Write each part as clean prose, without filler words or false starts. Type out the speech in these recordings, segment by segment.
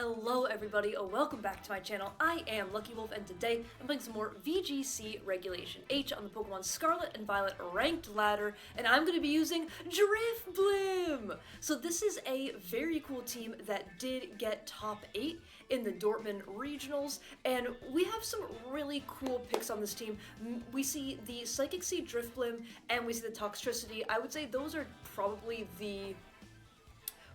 Hello everybody, welcome back to my channel. I am Lucky Wolf and today I'm playing some more VGC Regulation H on the Pokemon Scarlet and Violet ranked ladder, and I'm going to be using Drifblim! So this is a very cool team that did get top 8 in the Dortmund regionals, and we have some really cool picks on this team. We see the Psychic Seed Drifblim and we see the Toxtricity. I would say those are probably the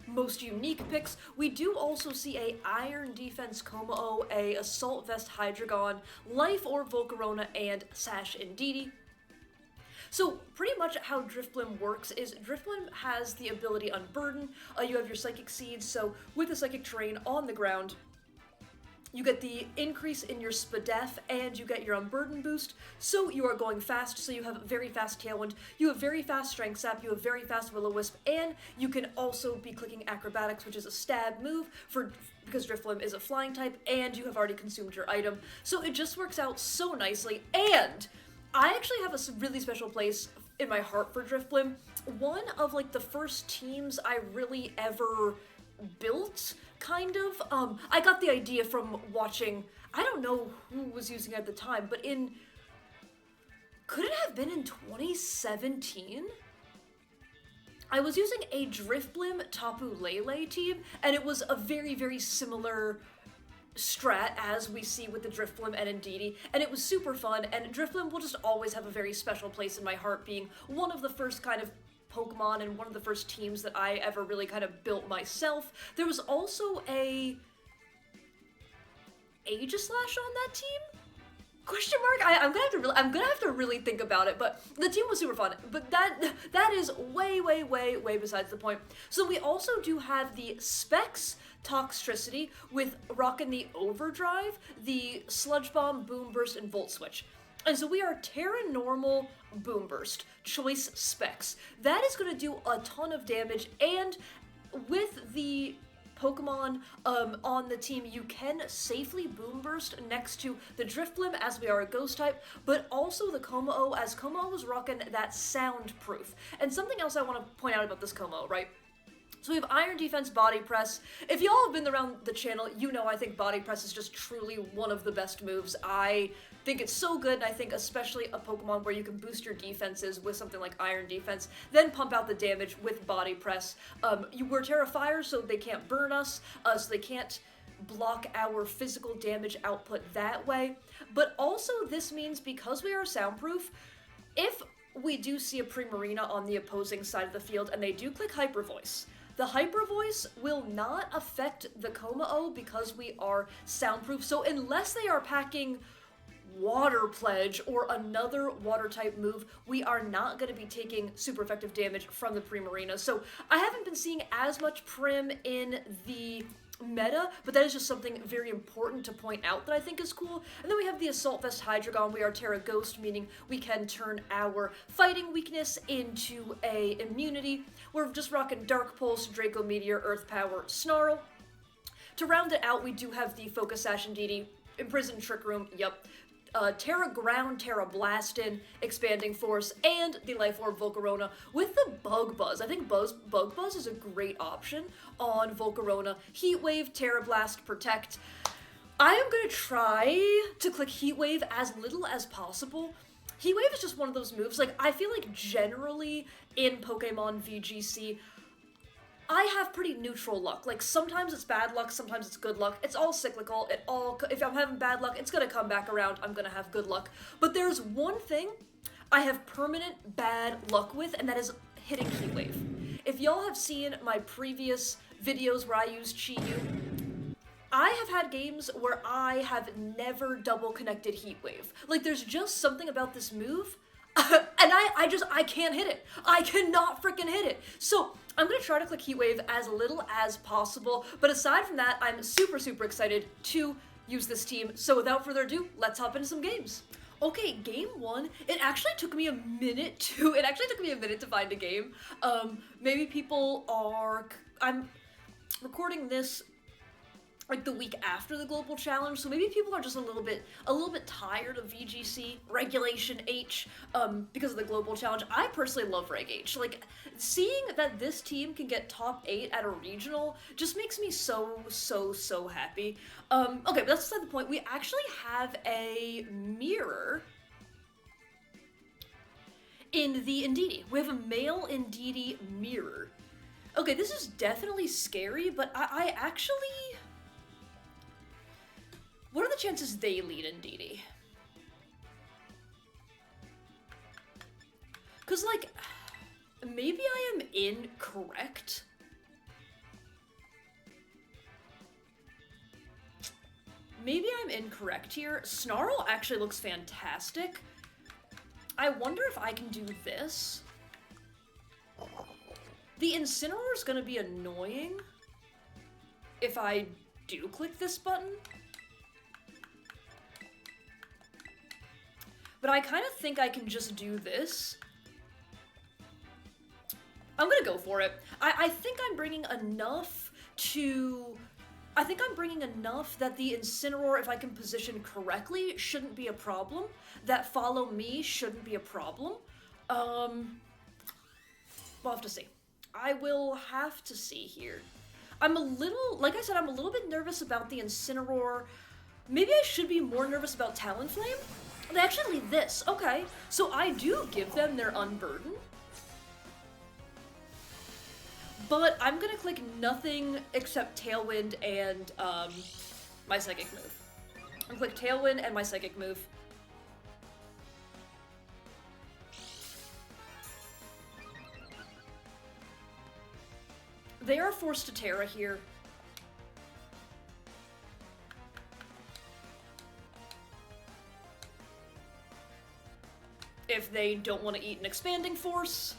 most unique picks. We do also see a Iron Defense Como-O, a Assault Vest Hydreigon, Life Orb Volcarona, and Sash Indeedee. So pretty much how Drifblim works is Drifblim has the ability Unburden. You have your Psychic Seeds, so with the Psychic Terrain on the ground, you get the increase in your Spadef and you get your Unburden boost, so you are going fast, so you have very fast Tailwind, you have very fast Strength Sap, you have very fast Will-O-Wisp, and you can also be clicking Acrobatics, which is a stab move because Drifblim is a flying type, and you have already consumed your item. So it just works out so nicely, and I actually have a really special place in my heart for Drifblim. One of like the first teams I really ever built, kind of. I got the idea from watching, I don't know who was using it at the time, but could it have been in 2017? I was using a Drifblim Tapu Lele team, and it was a very, very similar strat as we see with the Drifblim and Indeedee, and it was super fun, and Drifblim will just always have a very special place in my heart, being one of the first kind of Pokemon and one of the first teams that I ever really kind of built myself. There was also a Aegislash on that team? Question mark? I'm gonna have to really think about it, but the team was super fun. But that is way besides the point. So we also do have the Specs Toxtricity with rocking the Overdrive, the Sludge Bomb, Boom Burst, and Volt Switch. And so we are Terra Normal Boom Burst, Choice Specs. That is going to do a ton of damage, and with the Pokemon on the team, you can safely Boom Burst next to the Drifblim as we are a Ghost type, but also the Como-O, as Como-O was rocking that Soundproof. And something else I want to point out about this Como-O, right? So we have Iron Defense Body Press. If y'all have been around the channel, you know I think Body Press is just truly one of the best moves. I think it's so good, and I think especially a Pokemon where you can boost your defenses with something like Iron Defense, then pump out the damage with Body Press. We're Terra Fire, so they can't burn us, so they can't block our physical damage output that way. But also this means, because we are soundproof, if we do see a Primarina on the opposing side of the field and they do click Hyper Voice, the Hyper Voice will not affect the Como-O because we are soundproof, so unless they are packing Water Pledge or another water type move, we are not going to be taking super effective damage from the Primarina. So I haven't been seeing as much Prim in the meta, but that is just something very important to point out that I think is cool. And then we have the Assault Vest Hydreigon. We are Terra Ghost, meaning we can turn our fighting weakness into a immunity. We're just rocking Dark Pulse, Draco Meteor, Earth Power, Snarl. To round it out, we do have the Focus Sash Indeedee, Imprisoned Trick Room, yep, Terra Ground, Terra Blastin, Expanding Force, and the Life Orb Volcarona with the Bug Buzz. I think Bug Buzz is a great option on Volcarona. Heat Wave, Terra Blast, Protect. I am going to try to click Heat Wave as little as possible. Heat Wave is just one of those moves, like, I feel like generally in PokemonVGC, I have pretty neutral luck. Like, sometimes it's bad luck, sometimes it's good luck. It's all cyclical. If I'm having bad luck, it's gonna come back around. I'm gonna have good luck. But there's one thing I have permanent bad luck with, and that is hitting Heat Wave. If y'all have seen my previous videos where I use Chi-Yu, I have had games where I have never double connected Heat Wave. Like, there's just something about this move, and I can't hit it. I cannot freaking hit it. So I'm going to try to click Heat Wave as little as possible, but aside from that, I'm super excited to use this team. So without further ado, let's hop into some games. Okay, game one. It actually took me a minute to find a game. Maybe people are, I'm recording this like the week after the global challenge, so maybe people are just a little bit tired of VGC Regulation H because of the global challenge. I personally love Reg H. Like, seeing that this team can get top 8 at a regional just makes me so happy. Okay, but that's beside the point. We actually have a mirror in the Indeedee. We have a male Indeedee mirror. Okay, this is definitely scary, but I actually... What are the chances they lead Indeedee? Because, like, maybe I am incorrect. Maybe I'm incorrect here. Snarl actually looks fantastic. I wonder if I can do this. The Incineroar is going to be annoying if I do click this button. But I kind of think I can just do this. I'm gonna go for it. I think I'm bringing enough to... I think I'm bringing enough that the Incineroar, if I can position correctly, shouldn't be a problem. That Follow Me shouldn't be a problem. We'll have to see. I will have to see here. I'm a little... Like I said, I'm a little bit nervous about the Incineroar. Maybe I should be more nervous about Talonflame? They actually lead this. Okay, so I do give them their Unburden. But I'm gonna click nothing except Tailwind and my Psychic move. I'm gonna click Tailwind and my Psychic move. They are forced to Terra here. If they don't want to eat an Expanding Force.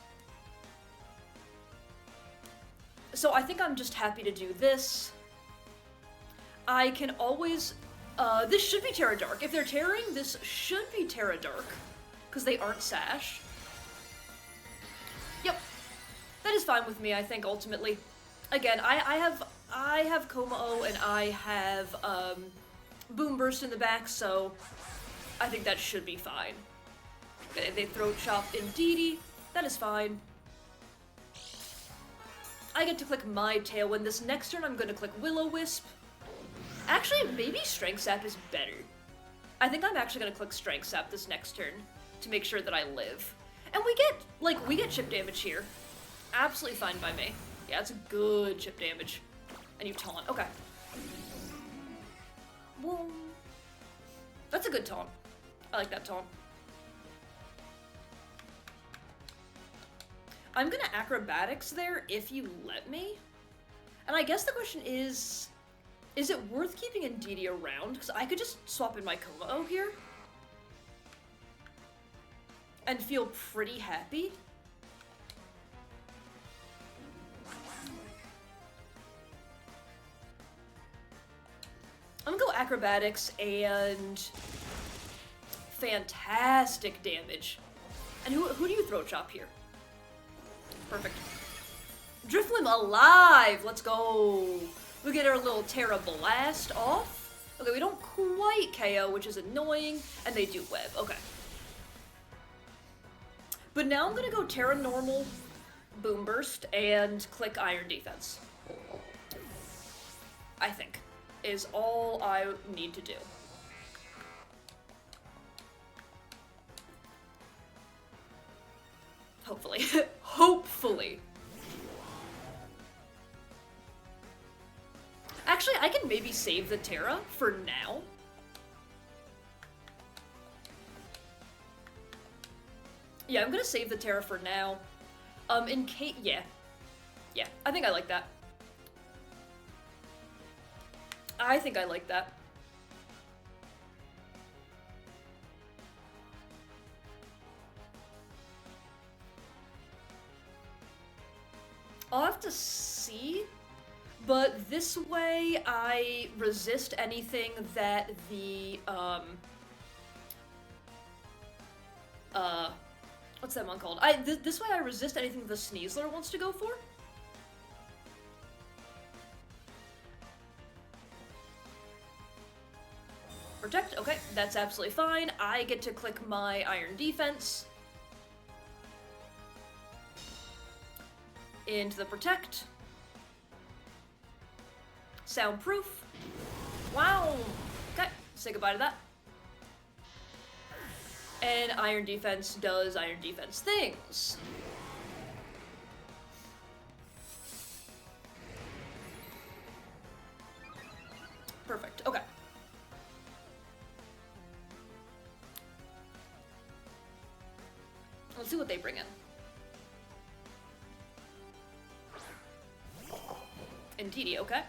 So I think I'm just happy to do this. I can always... this should be Terra Dark. If they're tearing, this should be Terra Dark. Because they aren't Sash. Yep. That is fine with me, I think, ultimately. Again, I have Como and I have Boom Burst in the back, so I think that should be fine. They Throat Chop Indeedee. That is fine. I get to click my Tailwind. This next turn, I'm going to click Will-O-Wisp. Actually, maybe Strength Sap is better. I think I'm actually going to click Strength Sap this next turn to make sure that I live. And we get chip damage here. Absolutely fine by me. Yeah, it's a good chip damage. And you taunt. Okay. Whoa. That's a good taunt. I like that taunt. I'm gonna Acrobatics there if you let me. And I guess the question is it worth keeping Indeedee around? Because I could just swap in my Como here. And feel pretty happy. I'm gonna go Acrobatics and fantastic damage. And who do you Throat Chop here? Perfect. Drifloon alive! Let's go! We get our little Terra Blast off. Okay, we don't quite KO, which is annoying, and they do Web. Okay. But now I'm gonna go Terra Normal, Boom Burst, and click Iron Defense. I think. Is all I need to do. Hopefully. Hopefully. Actually, I can maybe save the Terra for now. Yeah, I'm gonna save the Terra for now. In case... Yeah. Yeah, I think I like that. I think I like that. I'll have to see, but this way I resist anything that the, what's that one called? This way I resist anything the Sneasler wants to go for. protect. Okay, that's absolutely fine. I get to click my Iron Defense into the protect. Soundproof. Wow. Okay, say goodbye to that. And Iron Defense does Iron Defense things. Perfect. Okay. Let's see what they bring in. Indeedy, okay.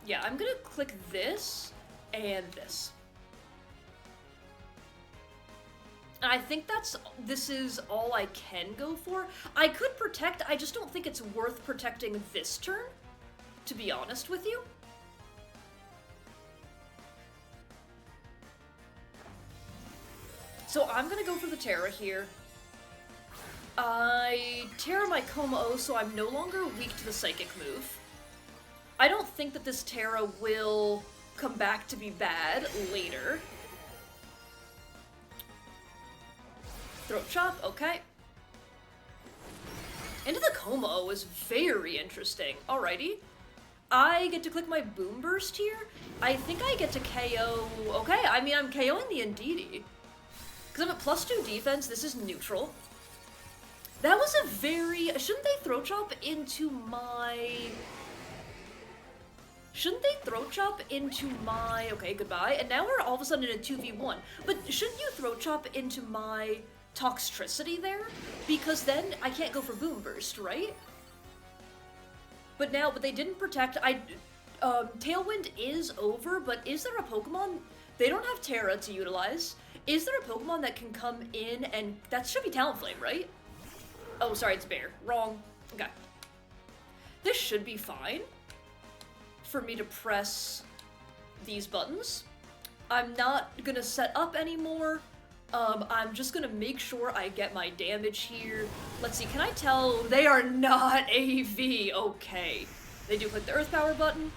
Yeah, I'm gonna click this and this. And I think this is all I can go for. I could protect, I just don't think it's worth protecting this turn, to be honest with you. So I'm gonna go for the Terra here. I Terra my Como-O, so I'm no longer weak to the Psychic move. I don't think that this Terra will come back to be bad later. Throat Chop, okay. Into the Como-O is very interesting. Alrighty. I get to click my Boom Burst here. I think I get to KO... Okay, I mean, I'm KOing the Indeedee. Because I'm at +2 defense, this is neutral. That was a very... Shouldn't they Throat Chop into my... Shouldn't they Throat Chop into my... Okay, goodbye. And now we're all of a sudden in a 2v1. But shouldn't you Throat Chop into my Toxtricity there? Because then I can't go for Boom Burst, right? But they didn't protect. Tailwind is over, but is there a Pokemon? They don't have Terra to utilize. Is there a Pokemon that can come in and... That should be Talonflame, right? Oh, sorry, it's Bear. Wrong. Okay. This should be fine for me to press these buttons. I'm not gonna set up anymore. I'm just gonna make sure I get my damage here. Let's see, can I tell? They are not AV. Okay. They do click the Earth Power button.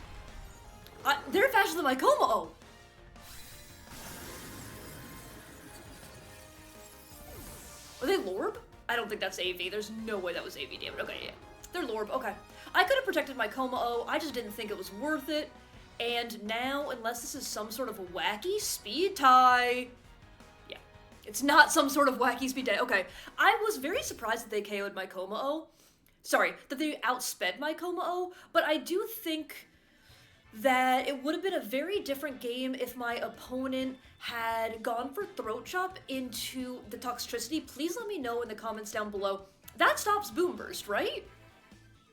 They're faster than my Como-O. Are they Lorb? I don't think that's AV. There's no way that was AV damage. Okay, yeah. They're Lorb. Okay. I could have protected my Como-O. I just didn't think it was worth it. And now, unless this is some sort of wacky speed tie... Yeah. It's not some sort of wacky speed tie. Okay. I was very surprised that they KO'd my Como-O. Sorry, that they outsped my Como-O. But I do think that it would have been a very different game if my opponent had gone for Throat Chop into the Toxtricity. Please let me know in the comments down below. That stops Boom Burst, right?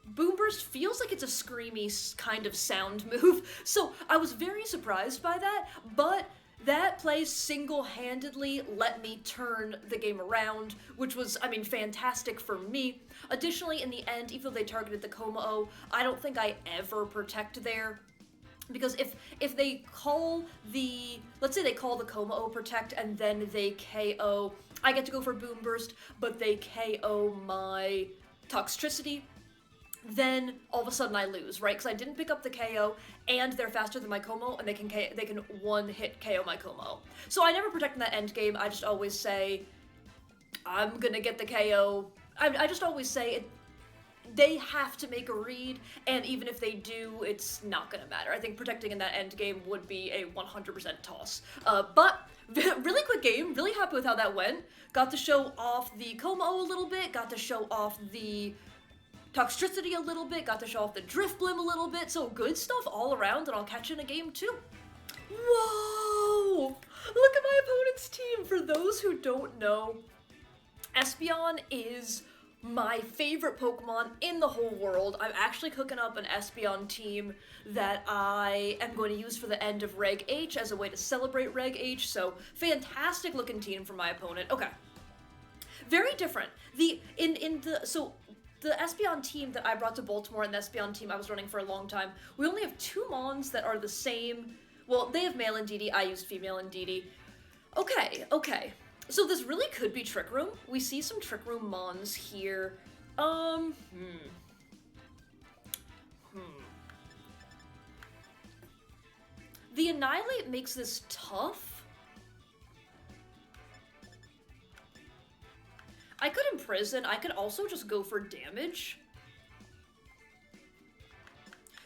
Boom Burst feels like it's a screamy kind of sound move, so I was very surprised by that, but that play single-handedly let me turn the game around, which was, I mean, fantastic for me. Additionally, in the end, even though they targeted the Como-O, I don't think I ever protect there. Because if they call the, let's say they call the Como-O protect and then they KO, I get to go for Boom Burst, but they KO my Toxtricity, then all of a sudden I lose, right? Because I didn't pick up the KO, and they're faster than my Como, and they can one-hit KO my Como. So I never protect in that end game. I just always say, I'm gonna get the KO. I just always say they have to make a read, and even if they do, it's not gonna matter. I think protecting in that end game would be a 100% toss. But really quick game, really happy with how that went. Got to show off the Como-O a little bit, got to show off the Toxtricity a little bit, got to show off the Drifblim a little bit, so good stuff all around, and I'll catch you in a game too. Whoa! Look at my opponent's team! For those who don't know, Espeon is my favorite Pokemon in the whole world. I'm actually cooking up an Espeon team that I am going to use for the end of Reg H as a way to celebrate Reg H, so fantastic looking team for my opponent. Okay. Very different. The Espeon team that I brought to Baltimore and the Espeon team I was running for a long time, we only have two Mons that are the same. Well, they have male Indeedee, I used female Indeedee. Okay, okay. So this really could be Trick Room. We see some Trick Room mons here. The Annihilate makes this tough. I could Imprison. I could also just go for damage.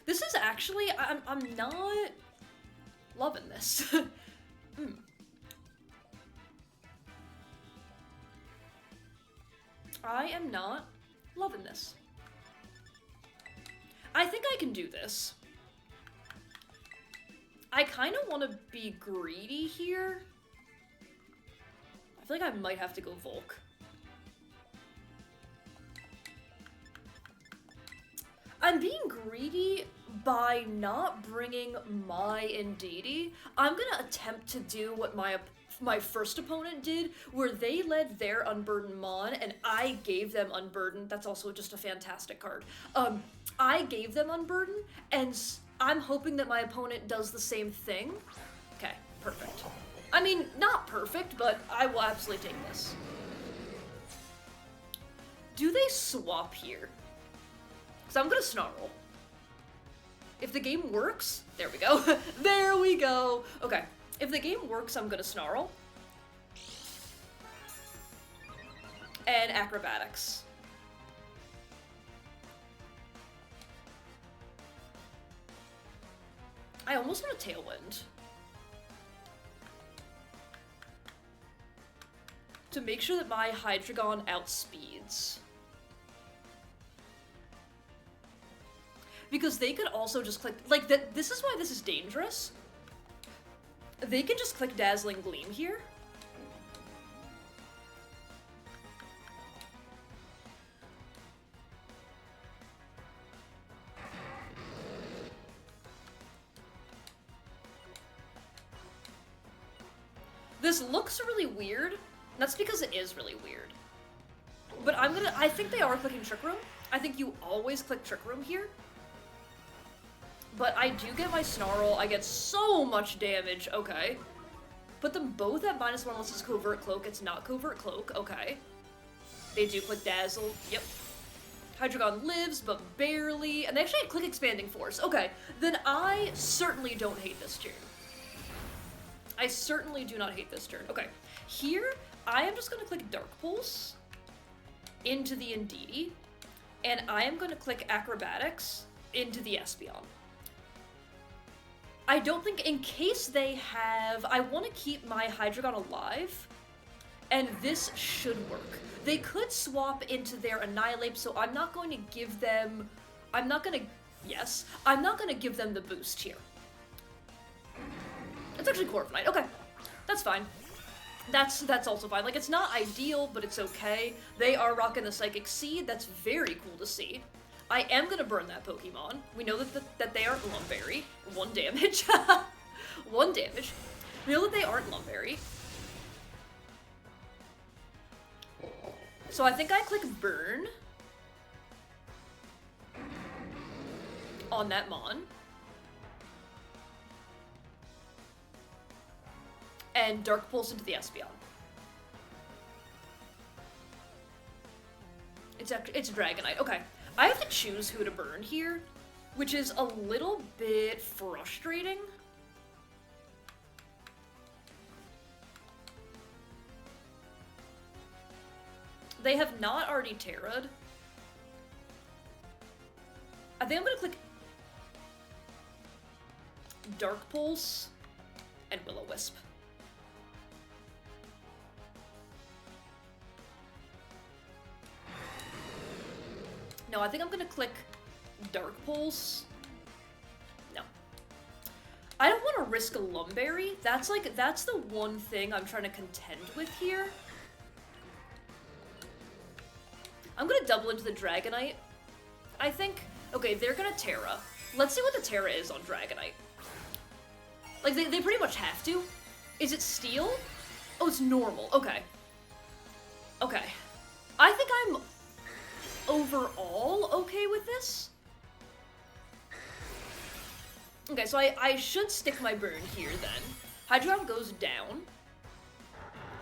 This is actually... I'm not loving this. I am not loving this. I think I can do this. I kind of want to be greedy here. I feel like I might have to go Volk. I'm being greedy by not bringing my Indeedee. I'm gonna attempt to do what my first opponent did, where they led their Unburdened Mon, and I gave them Unburdened. That's also just a fantastic card. I gave them Unburdened, and I'm hoping that my opponent does the same thing. Okay, perfect. I mean, not perfect, but I will absolutely take this. Do they swap here? So I'm gonna Snarl. If the game works, there we go. There we go. Okay, if the game works, I'm gonna Snarl. And Acrobatics. I almost want a Tailwind. To make sure that my Hydreigon outspeeds. Because they could also just click, like, this is why this is dangerous. They can just click Dazzling Gleam here. This looks really weird. That's because it is really weird. But I think they are clicking Trick Room. I think you always click Trick Room here. But I do get my Snarl, I get so much damage, okay. Put them both at -1 unless it's Covert Cloak, it's not Covert Cloak, okay. They do click Dazzle, yep. Hydreigon lives, but barely, and they actually click Expanding Force, okay. Then I certainly don't hate this turn. I certainly do not hate this turn, okay. Here, I am just gonna click Dark Pulse into the Indeedee, and I am gonna click Acrobatics into the Espeon. I don't think, in case they have, I want to keep my Hydreigon alive, and this should work. They could swap into their Annihilate, so I'm not going to give them, I'm not going to give them the boost here. It's actually Corviknight, okay, that's fine. That's also fine, like, it's not ideal, but it's okay. They are rocking the Psychic Seed, that's very cool to see. I am gonna burn that Pokemon. We know that they aren't Lumberry. 1 damage. 1 damage. We know that they aren't Lumberry. So I think I click Burn on that Mon. And Dark Pulse into the Espeon. It's Dragonite. Okay. I have to choose who to burn here, which is a little bit frustrating. They have not already Terra'd. I think I'm gonna click Dark Pulse and Will-O-Wisp. No, I think I'm gonna click Dark Pulse. No. I don't want to risk a Lumberry. That's the one thing I'm trying to contend with here. I'm gonna double into the Dragonite, I think. Okay, they're gonna Terra. Let's see what the Terra is on Dragonite. Like, they pretty much have to. Is it Steel? Oh, it's normal. Okay. Okay. I think I'm overall okay with this. Okay, so I should stick my burn here then. Hydreigon goes down.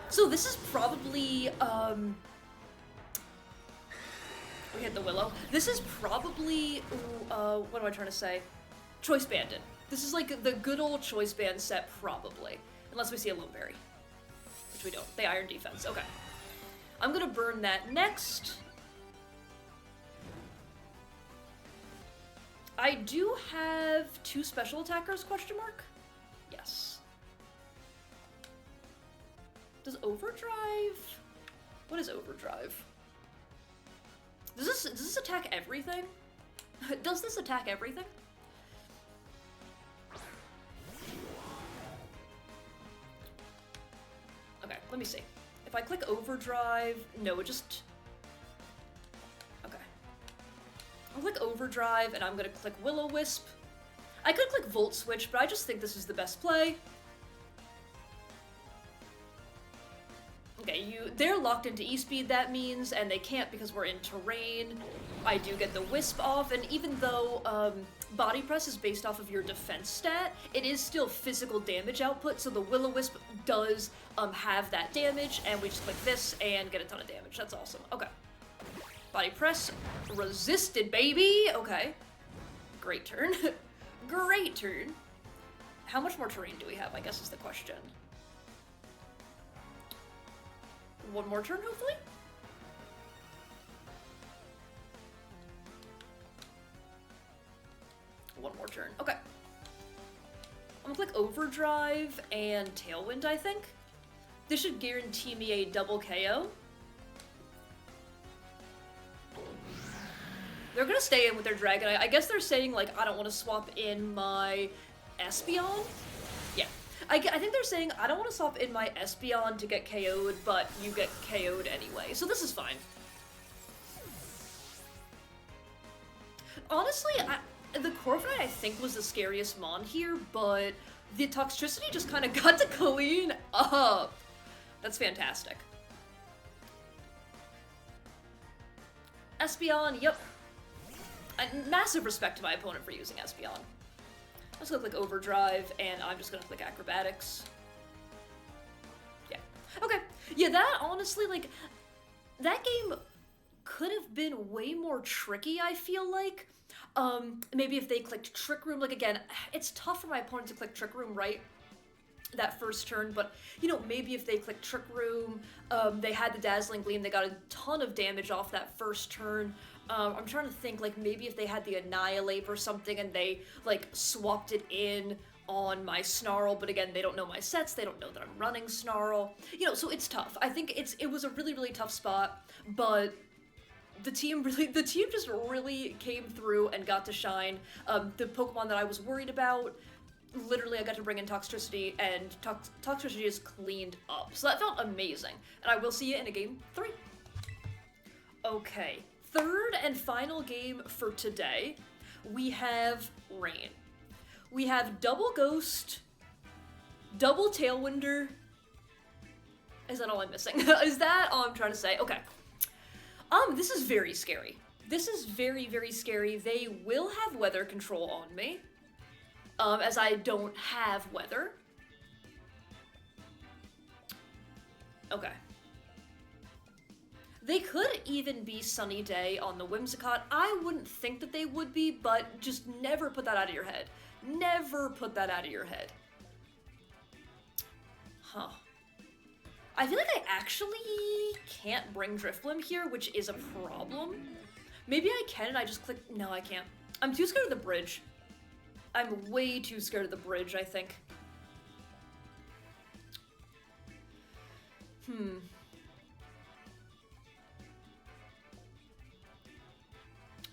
So this is probably, we hit the Willow. This is probably, what am I trying to say? Choice Banded. This is like the good old Choice Band set, probably. Unless we see a Lone Berry. Which we don't. They Iron Defense. Okay. I'm gonna burn that next. I do have 2 special attackers, question mark? Yes. Does Overdrive... What is Overdrive? Does this attack everything? Does this attack everything? Okay, let me see. If I click Overdrive... No, it just... Okay. I'll click Overdrive, and I'm gonna click Will-O-Wisp. I could click Volt Switch, but I just think this is the best play. Okay, they're locked into E-Speed, that means, and they can't because we're in terrain. I do get the Wisp off, and even though Body Press is based off of your defense stat, it is still physical damage output, so the Will-O-Wisp does have that damage, and we just click this and get a ton of damage. That's awesome. Okay. Body Press. Resisted, baby! Okay. Great turn. Great turn. How much more terrain do we have, I guess is the question. One more turn, hopefully? One more turn. Okay. I'm gonna click Overdrive and Tailwind, I think. This should guarantee me a double KO. They're gonna stay in with their Dragon. I guess they're saying, like, I don't want to swap in my Espeon. Yeah. I think they're saying, I don't want to swap in my Espeon to get KO'd, but you get KO'd anyway. So this is fine. Honestly, the Corviknight I think was the scariest Mon here, but the Toxtricity just kind of got to clean up. That's fantastic. Espeon, yep. Massive respect to my opponent for using Espeon. I'm just gonna click Overdrive, and I'm just gonna click Acrobatics. Yeah. Okay. Yeah, that honestly, like, that game could have been way more tricky, I feel like. Maybe if they clicked Trick Room, like, again, it's tough for my opponent to click Trick Room, right? That first turn, but, you know, maybe if they clicked Trick Room, they had the Dazzling Gleam, they got a ton of damage off that first turn. I'm trying to think, like, maybe if they had the Annihilate or something and they, like, swapped it in on my Snarl, but again, they don't know my sets, they don't know that I'm running Snarl. You know, so it's tough. I think it was a really, really tough spot, but the team just really came through and got to shine. The Pokemon that I was worried about, literally I got to bring in Toxtricity, and Toxtricity just cleaned up. So that felt amazing. And I will see you in a game 3. Okay. Third and final game for today, we have Rain. We have double Ghost, double Tailwinder. Is that all I'm missing? Is that all I'm trying to say? Okay. This is very scary. This is very, very scary. They will have weather control on me, as I don't have weather. Okay. They could even be Sunny Day on the Whimsicott. I wouldn't think that they would be, but just never put that out of your head. Never put that out of your head. Huh. I feel like I actually can't bring Drifblim here, which is a problem. Maybe I can and I just click... No, I can't. I'm too scared of the bridge. I'm way too scared of the bridge, I think.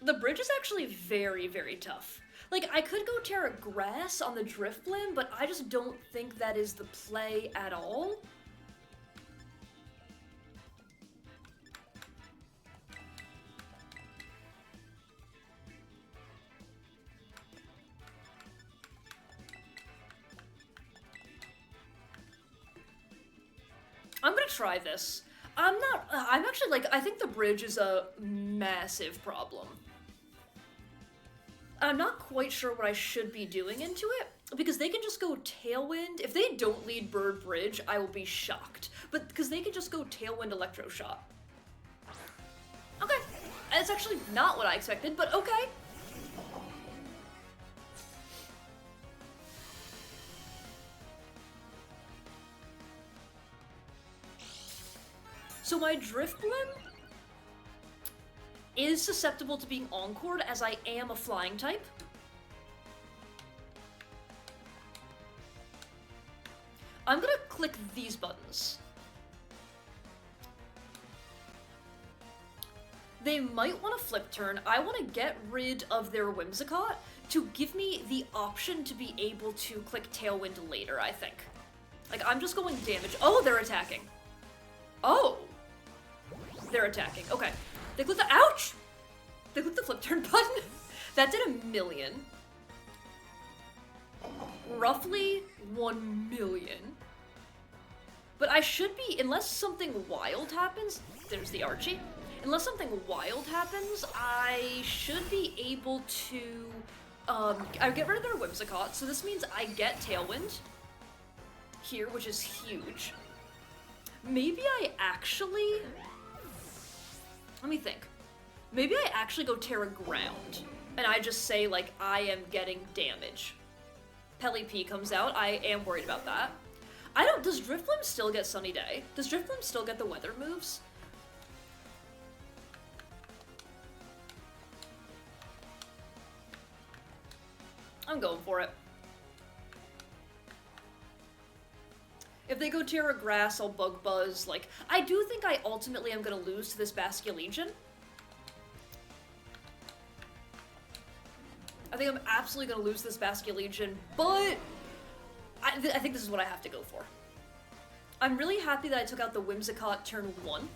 The bridge is actually very, very tough. Like, I could go Terra Grass on the Drifblim, but I just don't think that is the play at all. I'm gonna try this. I'm actually, like, I think the bridge is a massive problem. I'm not quite sure what I should be doing into it, Because they can just go Tailwind. If they don't lead Bird Bridge, I will be shocked. But because they can just go Tailwind Electro Shot. Okay. That's actually not what I expected, but okay. So my Drifblim is susceptible to being Encored as I am a flying type. I'm gonna click these buttons. They might want to flip turn. I want to get rid of their Whimsicott to give me the option to be able to click Tailwind later, I think. Like, I'm just going damage. Oh, they're attacking. Oh. They're attacking. Okay. They clicked the- ouch! They clicked the flip turn button. That did 1,000,000. Roughly 1,000,000. But I should be, unless something wild happens, there's the Archie. Unless something wild happens, I should be able to, I get rid of their Whimsicott, so this means I get Tailwind here, which is huge. Maybe I actually, let me think. Maybe I actually go Terra Ground, and I just say, like, I am getting damage. Pelly P comes out, I am worried about that. Does Drifblim still get Sunny Day? Does Drifblim still get the weather moves? I'm going for it. If they go Terra Grass, I'll Bug Buzz. Like, I do think I ultimately am going to lose to this Basculegion. I think I'm absolutely going to lose this Basculegion, but I think this is what I have to go for. I'm really happy that I took out the Whimsicott turn 1.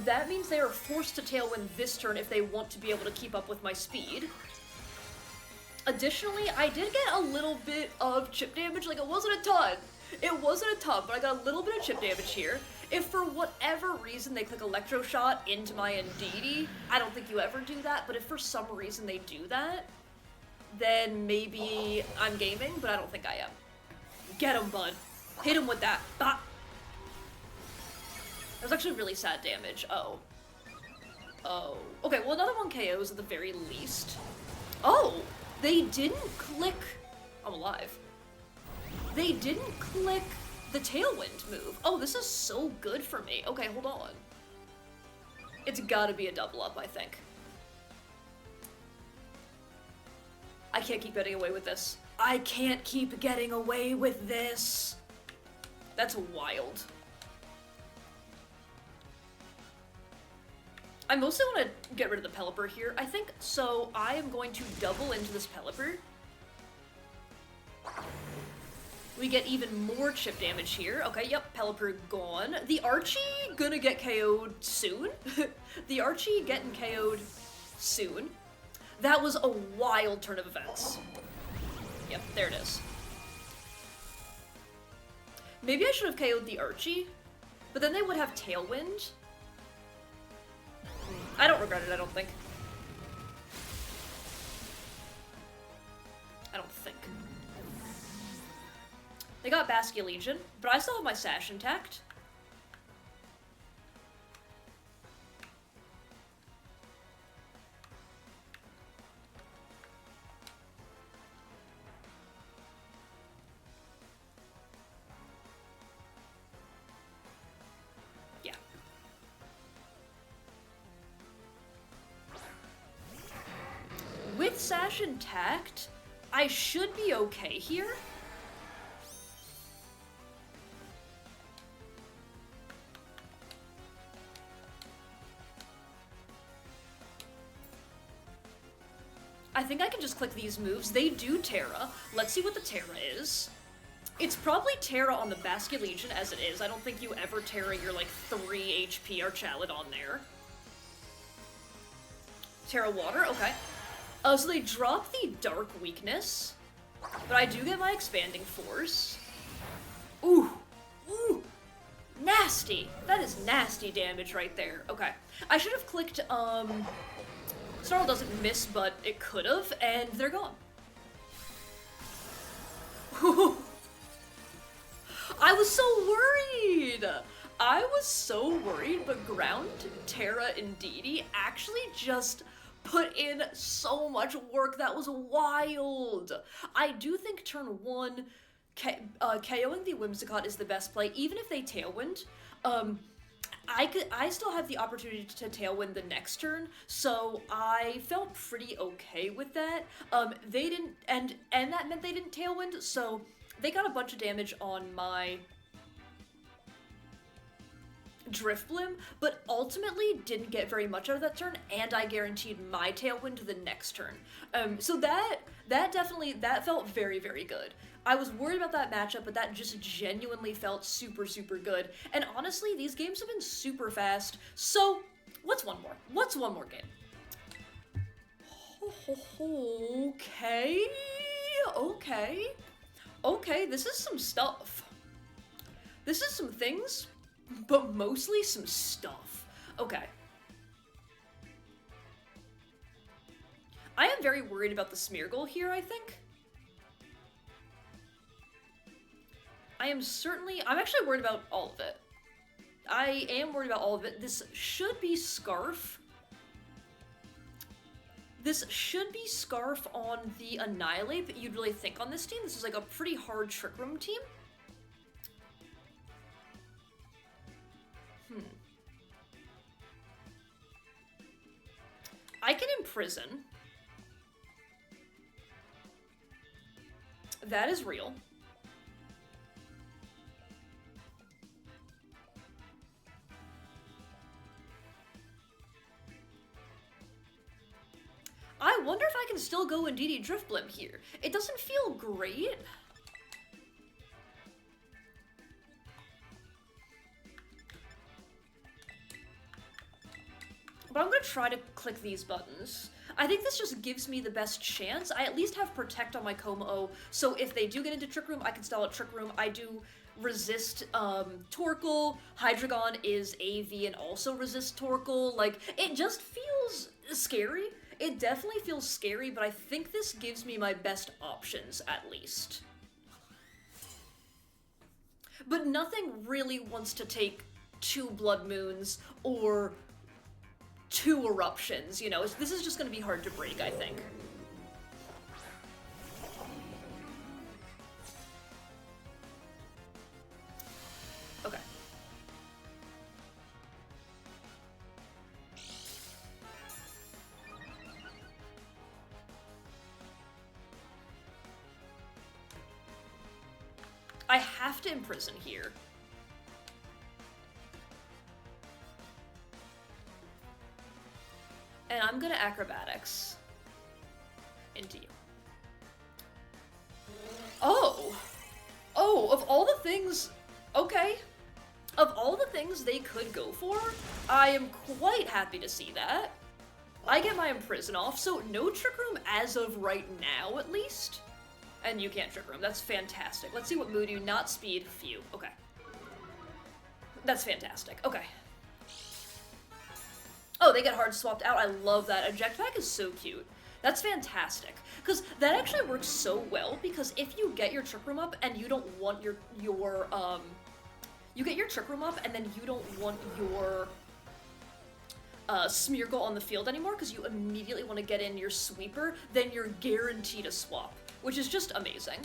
That means they are forced to Tailwind this turn if they want to be able to keep up with my speed. Additionally, I did get a little bit of chip damage. Like, it wasn't a ton. It wasn't a ton, but I got a little bit of chip damage here. If for whatever reason they click Electro Shot into my Indeedee, I don't think you ever do that, but if for some reason they do that, then maybe I'm gaming, but I don't think I am. Get him, bud. Hit him with that. Bah! That was actually really sad damage. Oh. Oh. Okay, well, another one KOs at the very least. Oh! They didn't click... I'm alive. They didn't click the Tailwind move. Oh, this is so good for me. Okay, hold on. It's gotta be a double up, I think. I can't keep getting away with this. I can't keep getting away with this. That's wild. I mostly want to get rid of the Pelipper here, I think, so I am going to double into this Pelipper. We get even more chip damage here. Okay, yep, Pelipper gone. The Archie gonna get KO'd soon. The Archie getting KO'd soon. That was a wild turn of events. Yep, there it is. Maybe I should have KO'd the Archie, but then they would have Tailwind. I don't regret it, I don't think. I don't think. They got Basculegion, but I still have my Sash intact. Yeah. With Sash intact, I should be okay here. I think I can just click these moves. They do Terra. Let's see what the Terra is. It's probably Terra on the Basculegion as it is. I don't think you ever Terra your, like, 3 HP Archaladon there. Terra Water, okay. So they drop the Dark Weakness, but I do get my Expanding Force. Ooh! Ooh! Nasty! That is nasty damage right there. Okay. I should have clicked, Snarl doesn't miss, but it could've, and they're gone. I was so worried! I was so worried, but Ground, Terra, and Didi actually just put in so much work. That was wild! I do think turn 1, KOing the Whimsicott is the best play, even if they Tailwind. I still have the opportunity to Tailwind the next turn, so I felt pretty okay with that. They didn't, and that meant they didn't Tailwind, so they got a bunch of damage on my Driftblim, but ultimately didn't get very much out of that turn, and I guaranteed my Tailwind the next turn. So that definitely, that felt very, very good. I was worried about that matchup, but that just genuinely felt super, super good. And honestly, these games have been super fast, so what's one more? What's one more game? Okay, this is some stuff. This is some things, but mostly some stuff. Okay. I am very worried about the Smeargle here, I think. I'm actually worried about all of it. I am worried about all of it. This should be Scarf. This should be Scarf on the Annihilate, but you'd really think on this team. This is like a pretty hard Trick Room team. I can Imprison. That is real. I wonder if I can still go Indeedee Driftblim here. It doesn't feel great. But I'm gonna try to click these buttons. I think this just gives me the best chance. I at least have Protect on my Como-O, so if they do get into Trick Room, I can stall at Trick Room. I do resist Torkoal. Hydreigon is AV and also resist Torkoal. Like, it just feels scary. It definitely feels scary, but I think this gives me my best options, at least. But nothing really wants to take 2 Blood Moons or 2 Eruptions, you know? This is just gonna be hard to break, I think. Okay. I have to Imprison here. And I'm gonna Acrobatics into you. Oh! Oh, of all the things... Okay. Of all the things they could go for, I am quite happy to see that. I get my Imprison off, so no Trick Room as of right now, at least. And you can't Trick Room. That's fantastic. Let's see what mood you... Not speed. Phew. Okay. That's fantastic. Okay. Oh, they get hard swapped out. I love that. Eject Pack is so cute. That's fantastic. Because that actually works so well, because if you get your Trick Room up and you don't want you get your Trick Room up and then you don't want your Smeargle on the field anymore because you immediately want to get in your Sweeper, then you're guaranteed a swap, which is just amazing.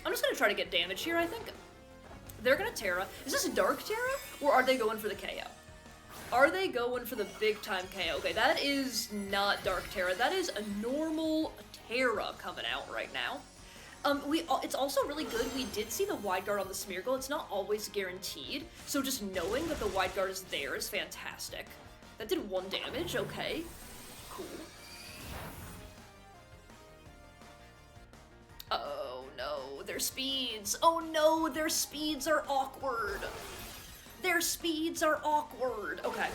I'm just gonna try to get damage here, I think. They're gonna Terra. Is this Dark Terra, or are they going for the KO? Are they going for the big-time KO? Okay, that is not Dark Terra. That is a normal Terra coming out right now. It's also really good. We did see the Wide Guard on the Smeargle. It's not always guaranteed, so just knowing that the Wide Guard is there is fantastic. That did 1 damage. Okay, cool. Oh no, their speeds. Oh no, their speeds are awkward. Their speeds are awkward. Okay,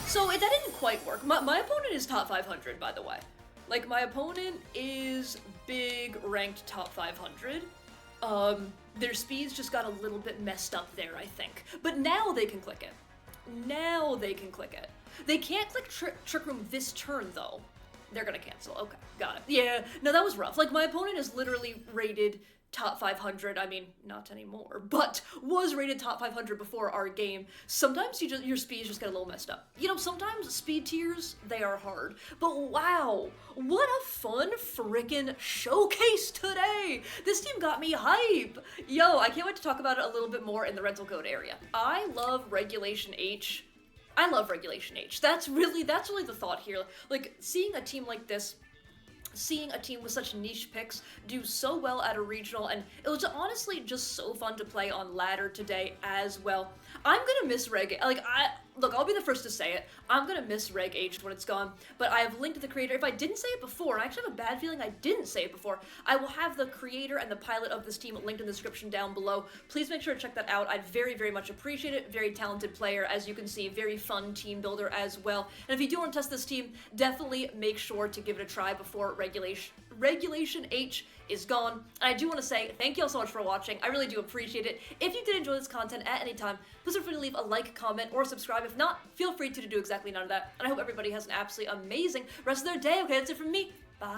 so that didn't quite work. My opponent is top 500, by the way. Like, my opponent is big ranked top 500. Their speeds just got a little bit messed up there, I think. But now they can click it. Now they can click it. They can't click Trick Room this turn, though. They're gonna cancel. Okay, got it. Yeah, no, that was rough. Like, my opponent is literally rated top 500. I mean, not anymore, but was rated top 500 before our game. Sometimes your speeds just get a little messed up. You know, sometimes speed tiers, they are hard. But wow, what a fun frickin' showcase today! This team got me hype! Yo, I can't wait to talk about it a little bit more in the rental code area. I love Regulation H. I love Regulation H. That's really the thought here. Like, seeing a team like this, seeing a team with such niche picks do so well at a regional, and it was honestly just so fun to play on ladder today as well. I'm gonna miss Reg. Like, look, I'll be the first to say it. I'm gonna miss Reg H when it's gone, but I have linked to the creator. If I didn't say it before, and I actually have a bad feeling I didn't say it before, I will have the creator and the pilot of this team linked in the description down below. Please make sure to check that out. I'd very, very much appreciate it. Very talented player, as you can see. Very fun team builder as well. And if you do want to test this team, definitely make sure to give it a try before Regulation H is gone. And I do want to say thank you all so much for watching. I really do appreciate it. If you did enjoy this content at any time, please feel free to leave a like, comment, or subscribe. If not, feel free to do exactly none of that. And I hope everybody has an absolutely amazing rest of their day. Okay, that's it from me. Bye.